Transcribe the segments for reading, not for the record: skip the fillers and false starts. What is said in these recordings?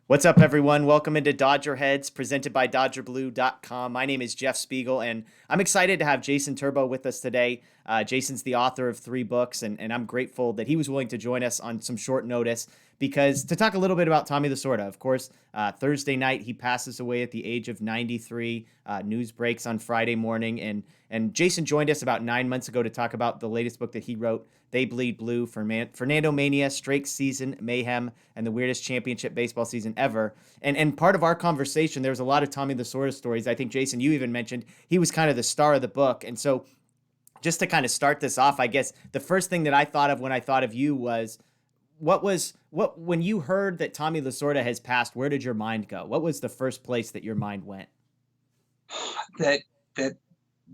What's up, everyone? Welcome into DodgerHeads, presented by DodgerBlue.com. My name is Jeff Spiegel, and I'm excited to have Jason Turbow with us today. Jason's the author of 3 books, and I'm grateful that he was willing to join us on some short notice because to talk a little bit about Tommy Lasorda. Of course, Thursday night, he passes away at the age of 93. News breaks on Friday morning, and Jason joined us about 9 months ago to talk about the latest book that he wrote, They Bleed Blue, Fernando Mania, Strike Season, Mayhem, and the weirdest championship baseball season ever. And part of our conversation, there was a lot of Tommy Lasorda stories. I think, Jason, you even mentioned he was kind of the star of the book. And so just to kind of start this off, I guess the first thing that I thought of when I thought of you was, when you heard that Tommy Lasorda has passed, where did your mind go? What was the first place that your mind went? That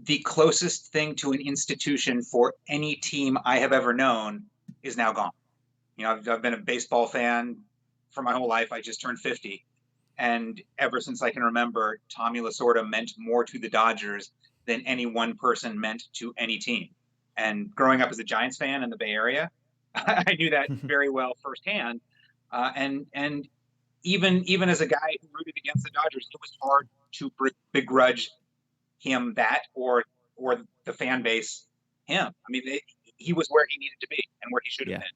the closest thing to an institution for any team I have ever known is now gone. I've been a baseball fan for my whole life. I just turned 50. And ever since I can remember, Tommy Lasorda meant more to the Dodgers than any one person meant to any team. And growing up as a Giants fan in the Bay Area, I knew that very well firsthand. And even as a guy who rooted against the Dodgers, it was hard to begrudge him that or the fan base him. I mean, he was where he needed to be and where he should have been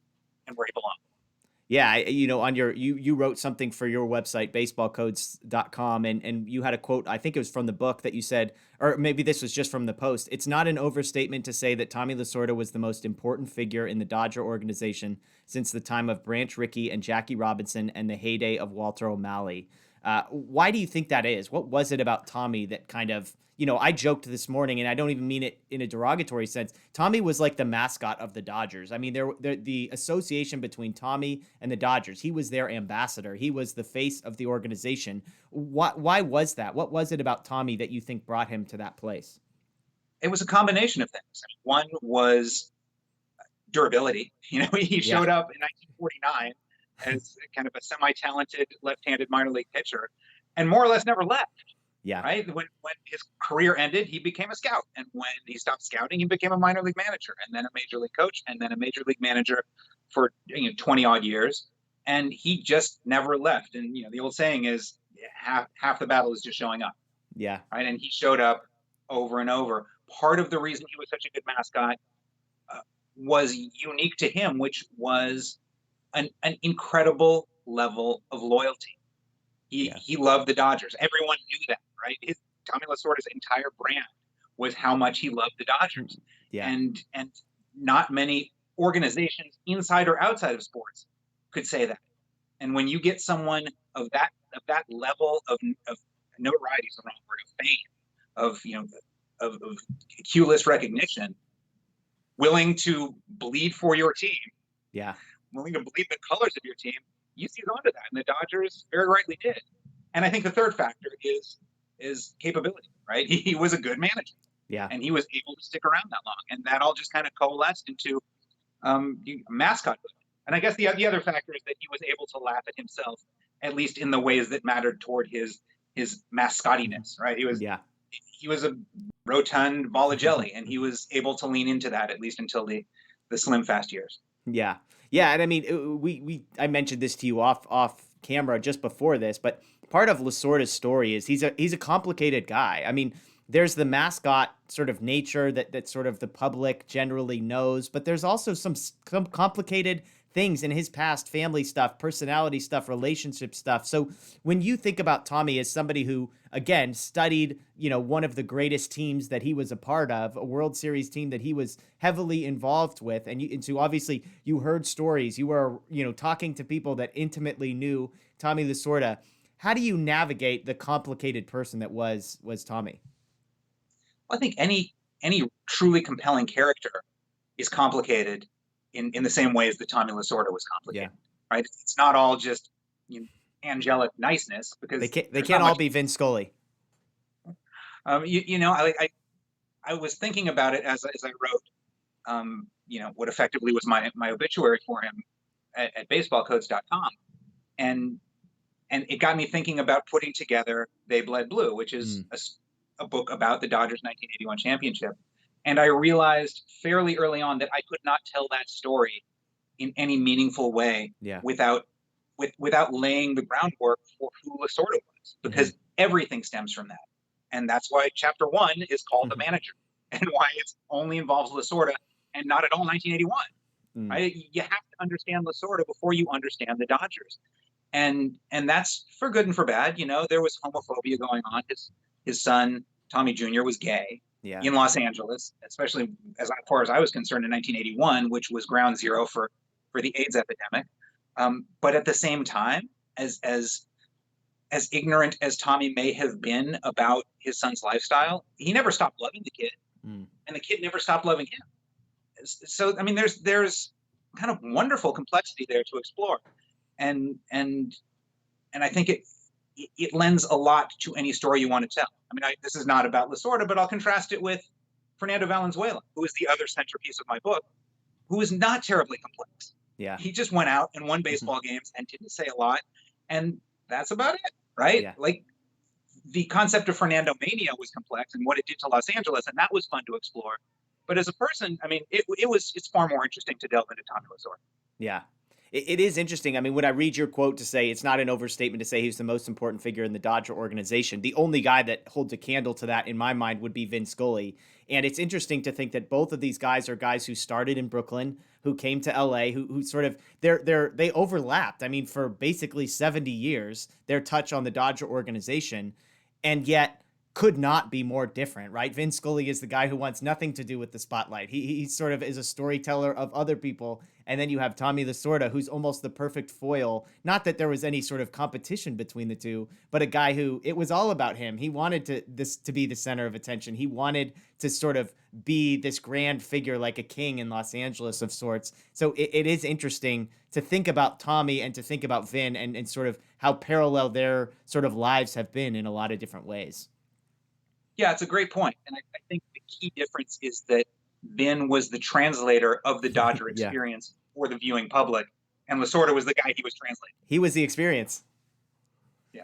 and where he belonged. Yeah, on you wrote something for your website, baseballcodes.com, and you had a quote, I think it was from the book, that you said, or maybe this was just from the post. It's not an overstatement to say that Tommy Lasorda was the most important figure in the Dodger organization since the time of Branch Rickey and Jackie Robinson and the heyday of Walter O'Malley. Why do you think that is? What was it about Tommy that kind of, I joked this morning, and I don't even mean it in a derogatory sense. Tommy was like the mascot of the Dodgers. I mean, the association between Tommy and the Dodgers, he was their ambassador. He was the face of the organization. Why was that? What was it about Tommy that you think brought him to that place? It was a combination of things. One was durability. He Yeah. showed up in 1949 as kind of a semi-talented left-handed minor league pitcher and more or less never left. Yeah. Right? When his career ended, he became a scout. And when he stopped scouting, he became a minor league manager and then a major league coach and then a major league manager for 20 odd years. And he just never left. And, the old saying is half the battle is just showing up. Yeah. Right. And he showed up over and over. Part of the reason he was such a good mascot was unique to him, which was an incredible level of loyalty. He loved the Dodgers. Everyone knew that, right? Tommy Lasorda's entire brand was how much he loved the Dodgers. Yeah. And not many organizations inside or outside of sports could say that. And when you get someone of that level of notoriety is the wrong word, of fame, of Q-list recognition, willing to bleed for your team, willing to bleed the colors of your team, you see onto that, and the Dodgers very rightly did. And I think the third factor is capability, right? He was a good manager, and he was able to stick around that long, and that all just kind of coalesced into mascot. And I guess the other factor is that he was able to laugh at himself, at least in the ways that mattered toward his mascotiness, right? He was a rotund ball of jelly, and he was able to lean into that at least until the slim fast years. Yeah. Yeah. And I mean, I mentioned this to you off camera just before this, but part of Lasorda's story is he's a complicated guy. I mean, there's the mascot sort of nature that sort of the public generally knows, but there's also some complicated things in his past, family stuff, personality stuff, relationship stuff. So when you think about Tommy as somebody who, again, studied, one of the greatest teams that he was a part of, a World Series team that he was heavily involved with, and so obviously you heard stories, you were, talking to people that intimately knew Tommy Lasorda. How do you navigate the complicated person that was Tommy? Well, I think any truly compelling character is complicated in the same way as the Tommy Lasorda was complicated, right? It's not all just angelic niceness, because they can't all be Vin Scully. I was thinking about it as I wrote, what effectively was my obituary for him at baseballcodes.com, and it got me thinking about putting together They Bled Blue, which is a book about the Dodgers' 1981 championship. And I realized fairly early on that I could not tell that story in any meaningful way without without laying the groundwork for who Lasorda was, because everything stems from that. And that's why chapter 1 is called The Manager, and why it only involves Lasorda and not at all 1981. Right? You have to understand Lasorda before you understand the Dodgers. And that's for good and for bad. There was homophobia going on. His son, Tommy Jr., was gay in Los Angeles, especially as far as I was concerned in 1981, which was ground zero for the AIDS epidemic. But at the same time, as ignorant as Tommy may have been about his son's lifestyle, he never stopped loving the kid, and the kid never stopped loving him. So, I mean, there's kind of wonderful complexity there to explore, and I think it lends a lot to any story you want to tell. I mean, this is not about Lasorda, but I'll contrast it with Fernando Valenzuela, who is the other centerpiece of my book, who is not terribly complex. Yeah, he just went out and won baseball games and didn't say a lot, and that's about it, right? Yeah. Like, the concept of Fernando Mania was complex and what it did to Los Angeles, and that was fun to explore. But as a person, I mean, it's far more interesting to delve into Tommy Lasorda. Yeah. It is interesting. I mean, when I read your quote to say it's not an overstatement to say he's the most important figure in the Dodger organization, the only guy that holds a candle to that in my mind would be Vin Scully. And it's interesting to think that both of these guys are guys who started in Brooklyn, who came to LA, who sort of they overlapped. I mean, for basically 70 years, their touch on the Dodger organization, and yet could not be more different, right? Vin Scully is the guy who wants nothing to do with the spotlight. He sort of is a storyteller of other people. And then you have Tommy Lasorda, who's almost the perfect foil. Not that there was any sort of competition between the two, but a guy who, it was all about him. He wanted to be the center of attention. He wanted to sort of be this grand figure, like a king in Los Angeles of sorts. So it is interesting to think about Tommy and to think about Vin and sort of how parallel their sort of lives have been in a lot of different ways. Yeah, it's a great point. And I think the key difference is that Vin was the translator of the Dodger experience for the viewing public, and Lasorda was the guy he was translating. He was the experience.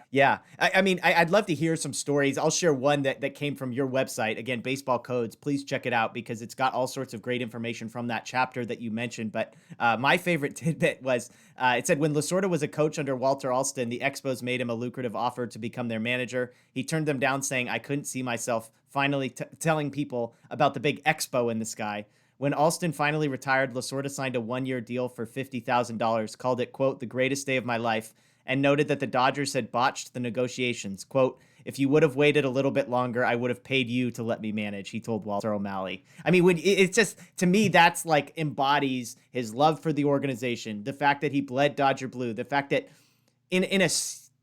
Yeah. I mean, I'd love to hear some stories. I'll share one that came from your website. Again, Baseball Codes. Please check it out because it's got all sorts of great information from that chapter that you mentioned. But my favorite tidbit was it said, when Lasorda was a coach under Walter Alston, the Expos made him a lucrative offer to become their manager. He turned them down, saying, I couldn't see myself finally telling people about the big Expo in the sky. When Alston finally retired, Lasorda signed a one-year deal for $50,000, called it, quote, the greatest day of my life, and noted that the Dodgers had botched the negotiations. Quote, if you would have waited a little bit longer, I would have paid you to let me manage, he told Walter O'Malley. I mean, it's just, to me, that's like embodies his love for the organization, the fact that he bled Dodger blue, the fact that in a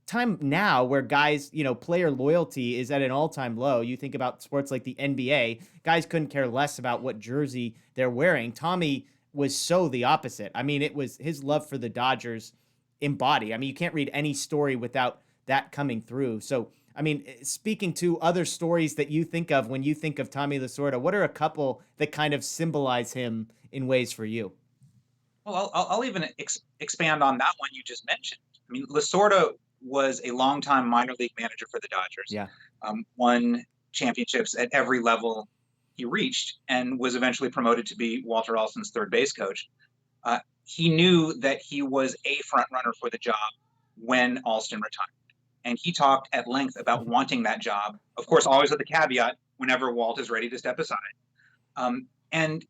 time now where guys, player loyalty is at an all-time low. You think about sports like the NBA, guys couldn't care less about what jersey they're wearing. Tommy was so the opposite. I mean, it was his love for the Dodgers embodied. I mean, you can't read any story without that coming through. So, I mean, speaking to other stories that you think of when you think of Tommy Lasorda, what are a couple that kind of symbolize him in ways for you? Well, I'll even expand on that one you just mentioned. I mean, Lasorda was a longtime minor league manager for the Dodgers. Yeah. Won championships at every level he reached, and was eventually promoted to be Walter Alston's third base coach. He knew that he was a front runner for the job when Alston retired. And he talked at length about wanting that job, of course, always with the caveat, whenever Walt is ready to step aside. And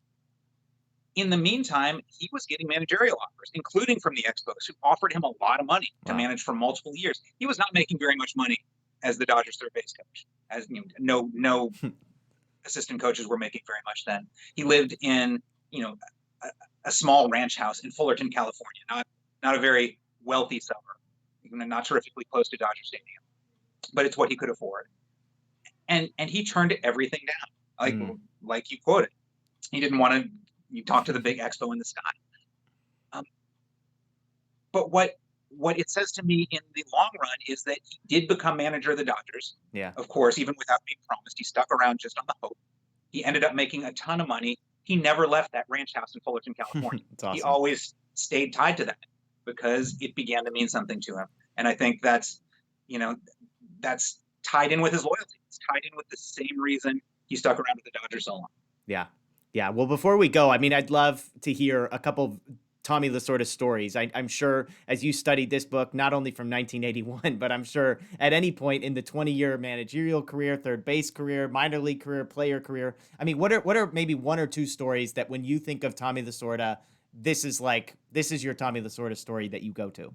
in the meantime, he was getting managerial offers, including from the Expos, who offered him a lot of money to manage for multiple years. He was not making very much money as the Dodgers third base coach, as no assistant coaches were making very much then. He lived in, a small ranch house in Fullerton, California, not a very wealthy suburb, not terrifically close to Dodger Stadium, but it's what he could afford. And he turned everything down, like you quoted. He didn't want to talk to the big Expo in the sky. But what it says to me in the long run is that he did become manager of the Dodgers. Yeah. Of course, even without being promised, he stuck around just on the hope. He ended up making a ton of money. He never left that ranch house in Fullerton, California. Awesome. He always stayed tied to that because it began to mean something to him. And I think that's tied in with his loyalty. It's tied in with the same reason he stuck around with the Dodgers so long. Yeah. Yeah. Well, before we go, I mean, I'd love to hear a couple Tommy Lasorda stories. I'm sure as you studied this book, not only from 1981, but I'm sure at any point in the 20-year managerial career, third base career, minor league career, player career. I mean, what are maybe one or two stories that when you think of Tommy Lasorda, this is your Tommy Lasorda story that you go to?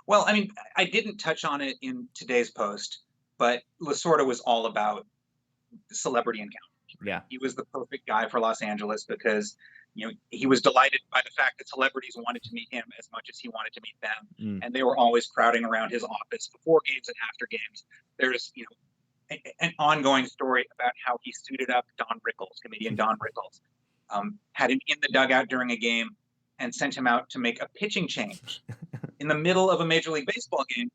Well, I mean, I didn't touch on it in today's post, but Lasorda was all about celebrity encounters. Yeah. He was the perfect guy for Los Angeles because, he was delighted by the fact that celebrities wanted to meet him as much as he wanted to meet them. And they were always crowding around his office before games and after games. There's, an ongoing story about how he suited up comedian Don Rickles, had him in the dugout during a game and sent him out to make a pitching change in the middle of a Major League Baseball game.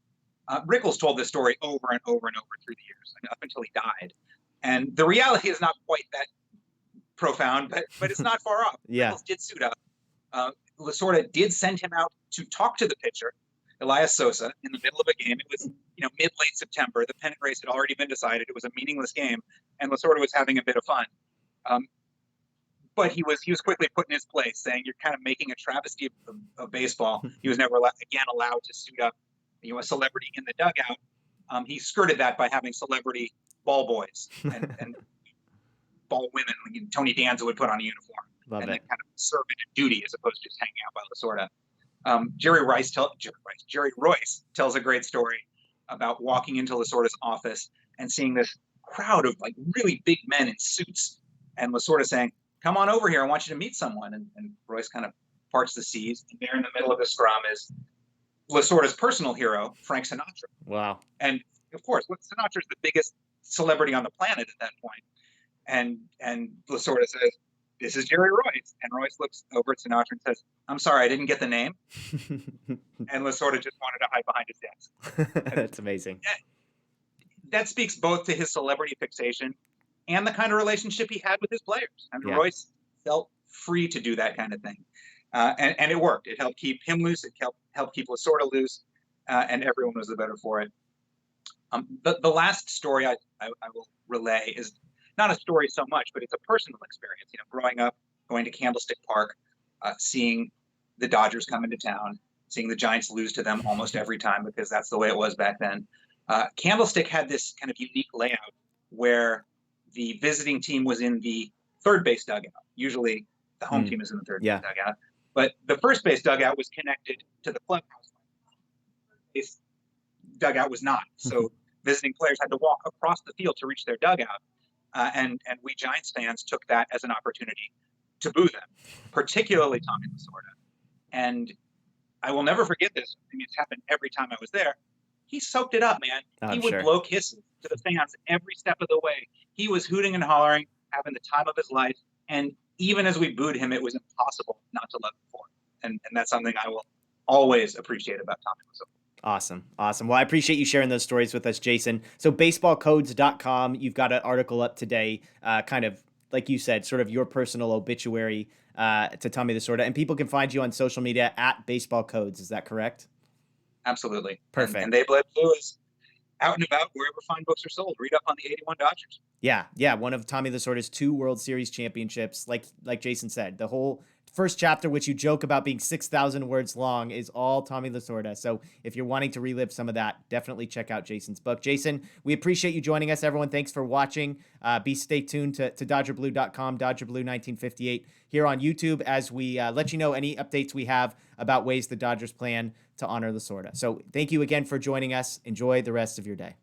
Rickles told this story over and over and over through the years, up until he died. And the reality is not quite that profound, but it's not far off. Yeah. Rickles did suit up. Lasorda did send him out to talk to the pitcher, Elias Sosa, in the middle of a game. It was, mid-late September. The pennant race had already been decided. It was a meaningless game, and Lasorda was having a bit of fun. But he was quickly put in his place, saying, "You're kind of making a travesty of baseball." He was never again allowed to suit up, a celebrity in the dugout. He skirted that by having celebrity ball boys and ball women. Tony Danza would put on a uniform then kind of serve it a duty as opposed to just hanging out by Lasorda. Jerry Royce tells a great story about walking into Lasorda's office and seeing this crowd of really big men in suits, and Lasorda saying, "Come on over here. I want you to meet someone." And Royce kind of parts the seas. And there in the middle of the scrum is Lasorda's personal hero, Frank Sinatra. Wow. And of course, Sinatra's the biggest celebrity on the planet at that point. And Lasorda says, "This is Jerry Royce." And Royce looks over at Sinatra and says, "I'm sorry, I didn't get the name." And Lasorda just wanted to hide behind his desk. That's amazing. That speaks both to his celebrity fixation and the kind of relationship he had with his players. I mean, Royce felt free to do that kind of thing. And it worked. It helped keep him loose. It helped keep Lasorda loose. And everyone was the better for it. The last story I will relay is not a story so much, but it's a personal experience. Growing up, going to Candlestick Park, seeing the Dodgers come into town, seeing the Giants lose to them almost every time because that's the way it was back then. Candlestick had this kind of unique layout where the visiting team was in the third base dugout. Usually the home team is in the third base dugout. But the first base dugout was connected to the clubhouse. The base dugout was not. So visiting players had to walk across the field to reach their dugout. And we Giants fans took that as an opportunity to boo them, particularly Tommy Lasorda. And I will never forget this. I mean, it's happened every time I was there. He soaked it up, man. He would blow kisses to the fans every step of the way. He was hooting and hollering, having the time of his life. And even as we booed him, it was impossible not to love him for it. And that's something I will always appreciate about Tommy Lasorda. Awesome. Well, I appreciate you sharing those stories with us, Jason. So baseballcodes.com, you've got an article up today, kind of, like you said, sort of your personal obituary to Tommy Lasorda. And people can find you on social media at baseballcodes. Is that correct? Absolutely. Perfect. And They Bled Blue is out and about wherever fine books are sold. Read up on the 81 Dodgers. Yeah. One of Tommy Lasorda's 2 World Series championships. Like Jason said, the whole first chapter, which you joke about being 6,000 words long, is all Tommy Lasorda. So if you're wanting to relive some of that, definitely check out Jason's book. Jason, we appreciate you joining us, everyone. Thanks for watching. Stay tuned to DodgerBlue.com, DodgerBlue1958 here on YouTube as we let you know any updates we have about ways the Dodgers plan to honor Lasorda. So thank you again for joining us. Enjoy the rest of your day.